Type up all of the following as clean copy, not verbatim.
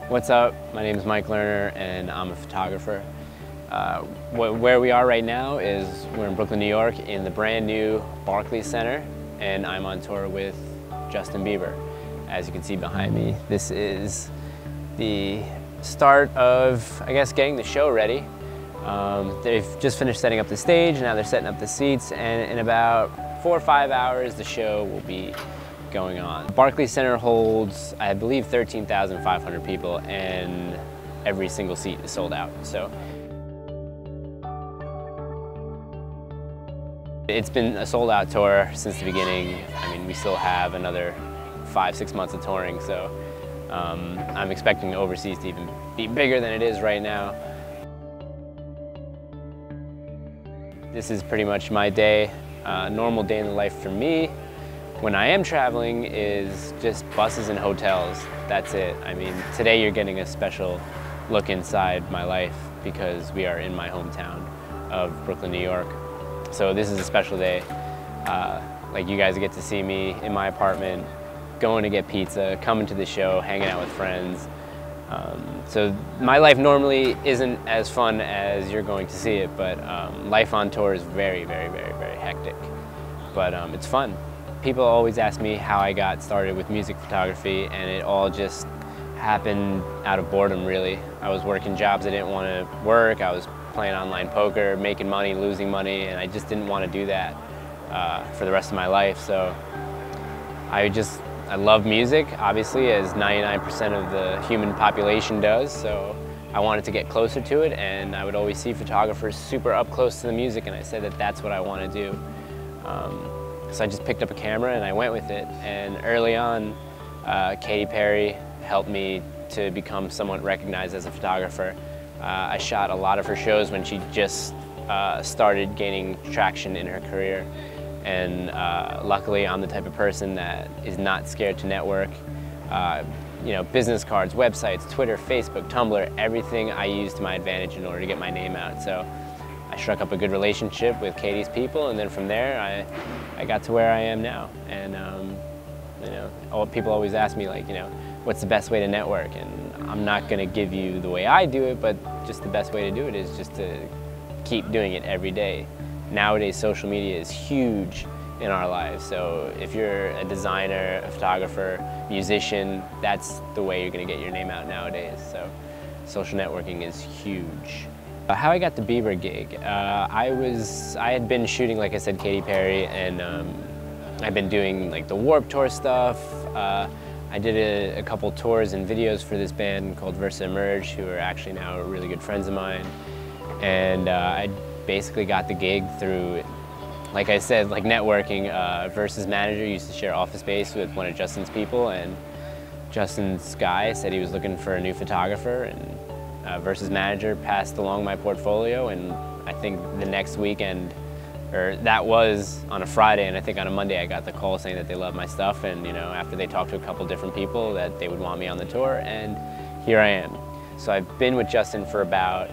What's up? My name is Mike Lerner and I'm a photographer. Where we are right now is we're in Brooklyn, New York in the brand new Barclays Center, and I'm on tour with Justin Bieber. As you can see behind me, this is the start of, I guess, getting the show ready. They've just finished setting up the stage, now they're setting up the seats, and in about 4 or 5 hours the show will be going on. Barclays Center holds, I believe, 13,500 people, and every single seat is sold out. So it's been a sold out tour since the beginning. I mean, we still have another 5-6 months of touring, so I'm expecting overseas to even be bigger than it is right now. This is pretty much my day, normal day in the life for me. When I am traveling is just buses and hotels, that's it. I mean, today you're getting a special look inside my life because we are in my hometown of Brooklyn, New York. So this is a special day. Like, you guys get to see me in my apartment, going to get pizza, coming to the show, hanging out with friends. So my life normally isn't as fun as you're going to see it, but life on tour is very, very, very, very hectic. But it's fun. People always ask me how I got started with music photography, and it all just happened out of boredom, really. I was working jobs I didn't want to work. I was playing online poker, making money, losing money, and I just didn't want to do that for the rest of my life. So I love music, obviously, as 99% of the human population does. So I wanted to get closer to it, and I would always see photographers super up close to the music, and I said that that's what I want to do. So I just picked up a camera and I went with it. And early on, Katy Perry helped me to become somewhat recognized as a photographer. I shot a lot of her shows when she just started gaining traction in her career. And luckily, I'm the type of person that is not scared to network. You know, business cards, websites, Twitter, Facebook, Tumblr, everything I use to my advantage in order to get my name out. So I struck up a good relationship with Katy's people, and then from there, I got to where I am now. And you know, people always ask me, like, you know, what's the best way to network? And I'm not going to give you the way I do it, but just the best way to do it is just to keep doing it every day. Nowadays, social media is huge in our lives. So if you're a designer, a photographer, musician, that's the way you're going to get your name out nowadays. So social networking is huge. How I got the Bieber gig, I had been shooting, like I said, Katy Perry, and I've been doing like the Warped Tour stuff. I did a couple tours and videos for this band called Versa Emerge, who are actually now really good friends of mine. And I basically got the gig through, like I said, like networking. Versa's manager used to share office space with one of Justin's people, and Justin's guy said he was looking for a new photographer, and Versa's manager passed along my portfolio, and I think the next weekend, or that was on a Friday, and I think on a Monday I got the call saying that they loved my stuff, and you know, after they talked to a couple different people, that they would want me on the tour, and here I am. So I've been with Justin for about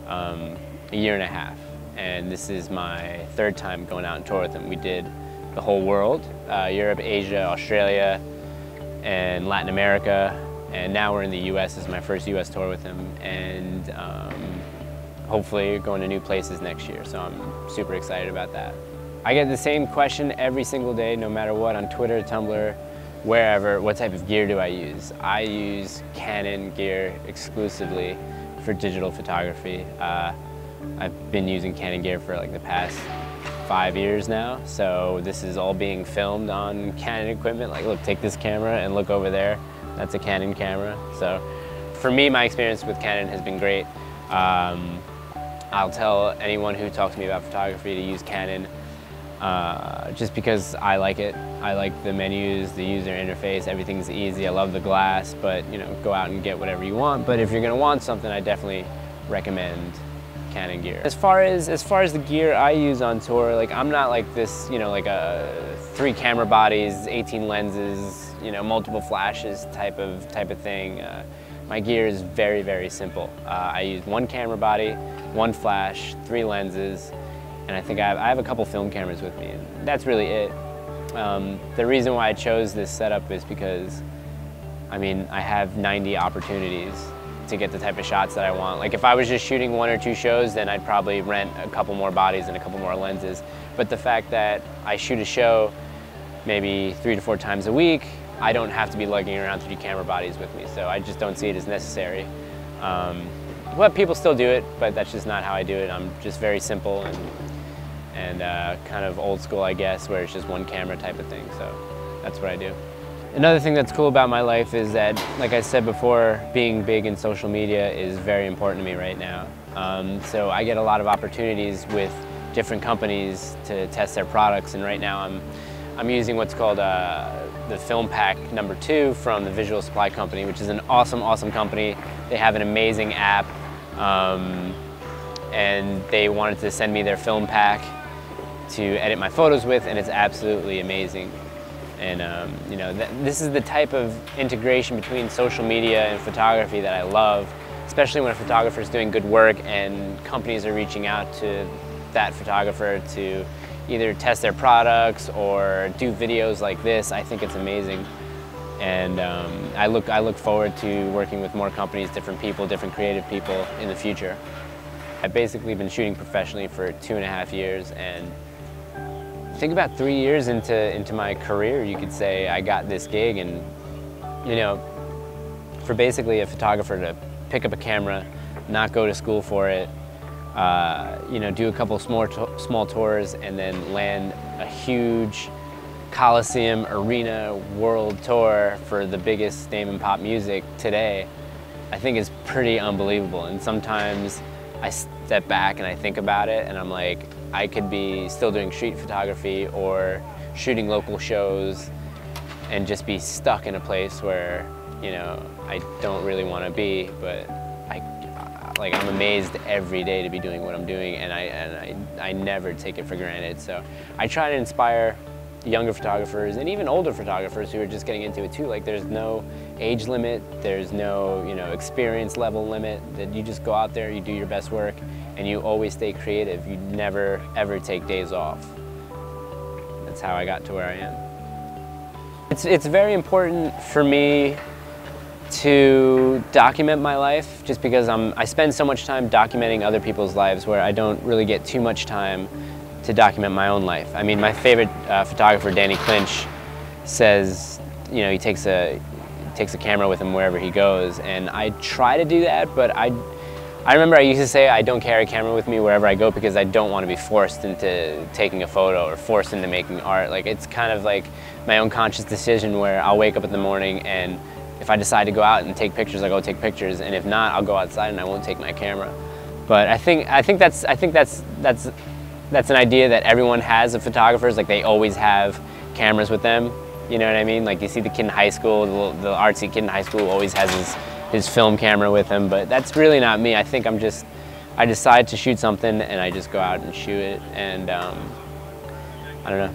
a year and a half, and this is my third time going out and tour with him. We did the whole world, Europe, Asia, Australia, and Latin America. And now we're in the US. This is my first US tour with him, and hopefully going to new places next year, so I'm super excited about that. I get the same question every single day, no matter what, on Twitter, Tumblr, wherever. What type of gear do I use? I use Canon gear exclusively for digital photography. I've been using Canon gear for like the past 5 years now, so this is all being filmed on Canon equipment. Like, look, take this camera and look over there. That's a Canon camera. So for me, my experience with Canon has been great. I'll tell anyone who talks to me about photography to use Canon just because I like it. I like the menus, the user interface, everything's easy. I love the glass, but you know, go out and get whatever you want. But if you're gonna want something, I definitely recommend Canon gear. As far as the gear I use on tour, like, I'm not like this, you know, like a 3 camera bodies, 18 lenses, you know, multiple flashes type of thing. My gear is very, very simple. I use 1 camera body, 1 flash, 3 lenses, and I think I have a couple film cameras with me, and that's really it. The reason why I chose this setup is because I mean, I have 90 opportunities to get the type of shots that I want. Like if I was just shooting 1 or 2 shows, then I'd probably rent a couple more bodies and a couple more lenses. But the fact that I shoot a show maybe 3 to 4 times a week, I don't have to be lugging around 3 camera bodies with me, so I just don't see it as necessary. But people still do it, but that's just not how I do it. I'm just very simple and kind of old school, I guess, where it's just 1 camera type of thing, so that's what I do. Another thing that's cool about my life is that, like I said before, being big in social media is very important to me right now. So I get a lot of opportunities with different companies to test their products, and right now I'm using what's called the Film Pack #2 from the Visual Supply Company, which is an awesome company. They have an amazing app, and they wanted to send me their film pack to edit my photos with, and it's absolutely amazing. And you know, this is the type of integration between social media and photography that I love, especially when a photographer is doing good work and companies are reaching out to that photographer to either test their products or do videos like this. I think it's amazing. And I look forward to working with more companies, different people, different creative people in the future. I've basically been shooting professionally for 2.5 years, and I think about 3 years into my career, you could say, I got this gig. And you know, for basically a photographer to pick up a camera, not go to school for it, you know, do a couple small tours, and then land a huge Coliseum arena world tour for the biggest name in pop music today, I think is pretty unbelievable. And sometimes I step back and I think about it, and I'm like, I could be still doing street photography or shooting local shows and just be stuck in a place where, you know, I don't really want to be, but I'm amazed every day to be doing what I'm doing, and I never take it for granted. So I try to inspire younger photographers and even older photographers who are just getting into it too. Like, there's no age limit, there's no, you know, experience level limit. That you just go out there, you do your best work, and you always stay creative. You never ever take days off. That's how I got to where I am. It's very important for me to document my life, just because I spend so much time documenting other people's lives where I don't really get too much time to document my own life. I mean, my favorite photographer, Danny Clinch, says, you know, he takes a camera with him wherever he goes, and I try to do that, but I remember I used to say I don't carry a camera with me wherever I go because I don't want to be forced into taking a photo or forced into making art. Like, it's kind of like my own conscious decision where I'll wake up in the morning, and if I decide to go out and take pictures, I'll go take pictures, and if not, I'll go outside and I won't take my camera. But I think that's an idea that everyone has of photographers. Like, they always have cameras with them. You know what I mean? Like, you see the kid in high school, the artsy kid in high school always has his film camera with him, but that's really not me. I think I decide to shoot something and I just go out and shoot it, and I don't know.